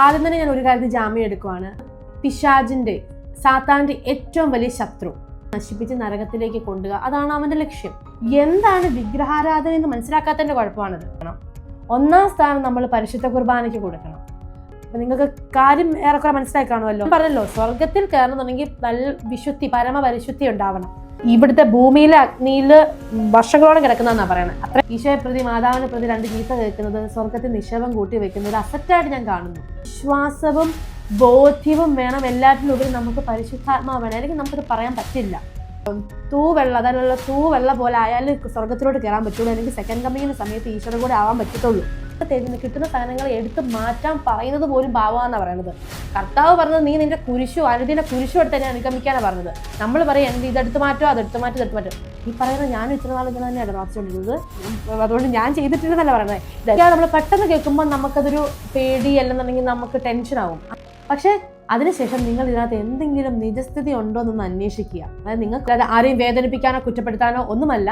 ആദ്യം തന്നെ ഞാൻ ഒരു കാര്യത്തിൽ ജാമ്യം എടുക്കുവാണ്. പിശാചിന്റെ സാത്താന്റെ ഏറ്റവും വലിയ ശത്രു നശിപ്പിച്ച് നരകത്തിലേക്ക് കൊണ്ടുപോകുക, അതാണ് അവന്റെ ലക്ഷ്യം. എന്താണ് വിഗ്രഹാരാധന എന്ന് മനസ്സിലാക്കാത്തതിന്റെ കുഴപ്പമാണത്. ഒന്നാം സ്ഥാനം നമ്മൾ പരിശുദ്ധ കുർബാനയ്ക്ക് കൊടുക്കണം. അപ്പൊ നിങ്ങൾക്ക് കാര്യം ഏറെക്കുറെ മനസ്സിലാക്കി കാണുമല്ലോ. പറഞ്ഞല്ലോ, സ്വർഗത്തിൽ കയറണമെന്നുണ്ടെങ്കിൽ നല്ല വിശുദ്ധി, പരമപരിശുദ്ധി ഉണ്ടാവണം. ഇവിടുത്തെ ഭൂമിയിലെ അഗ്നിയിൽ വർഷങ്ങളോളം കിടക്കുന്നതെന്നാ പറയണത്. അത്ര ഈശോയെ പ്രതി മാതാവിനെ പ്രതി 2 ഗീത കേൾക്കുന്നത്, സ്വർഗത്തിൽ നിക്ഷേപം കൂട്ടി വെക്കുന്നത് അസറ്റായിട്ട് ഞാൻ കാണുന്നു. വിശ്വാസവും ബോധ്യവും വേണം. എല്ലാറ്റിലുപരി നമുക്ക് പരിശുദ്ധാത്മാവ് വേണം, അല്ലെങ്കിൽ നമുക്കത് പറയാൻ പറ്റില്ല. തൂവെള്ള, അതായത് തൂവെള്ള പോലെ ആയാലും സ്വർഗത്തിലോട്ട് കയറാൻ പറ്റുള്ളൂ, അല്ലെങ്കിൽ സെക്കൻഡ് കമ്മിങ്ങിന്റെ സമയത്ത് ഈശോയുടെ കൂടെ ആവാൻ പറ്റത്തുള്ളൂ. കിട്ടുന്ന സാധനങ്ങളെ എടുത്ത് മാറ്റാൻ പറയുന്നത് പോലും ഭാവമാണെന്നാണ് പറയുന്നത്. കർത്താവ് പറഞ്ഞത് നീ നിന്റെ കുരിശു, അനുദിന കുരിശു എടുത്ത് തന്നെ അനുഗമിക്കാനാണ് പറഞ്ഞത്. നമ്മൾ പറയും എന്ത് ഇതെടുത്ത് മാറ്റോ, അതെടുത്ത് മാറ്റും. ഈ പറയുന്നത് ഞാനും ഇത്ര നാൾ ഇങ്ങനെ തന്നെയാണ് പ്രാർത്ഥിച്ചുകൊണ്ടിരുന്നത്, അതുകൊണ്ട് ഞാൻ ചെയ്തിട്ടില്ലെന്നല്ല പറയുന്നത്. ഇതൊക്കെയാണ് നമ്മൾ പെട്ടെന്ന് കേൾക്കുമ്പോൾ നമുക്കതൊരു പേടി അല്ലെന്നുണ്ടെങ്കിൽ നമുക്ക് ടെൻഷൻ ആവും. പക്ഷെ അതിനുശേഷം നിങ്ങൾ ഇതിനകത്ത് എന്തെങ്കിലും നിജസ്ഥിതി ഉണ്ടോ എന്നൊന്ന് അന്വേഷിക്കുക. അതായത് നിങ്ങൾക്ക് ആരെയും വേദനിപ്പിക്കാനോ കുറ്റപ്പെടുത്താനോ ഒന്നുമല്ല.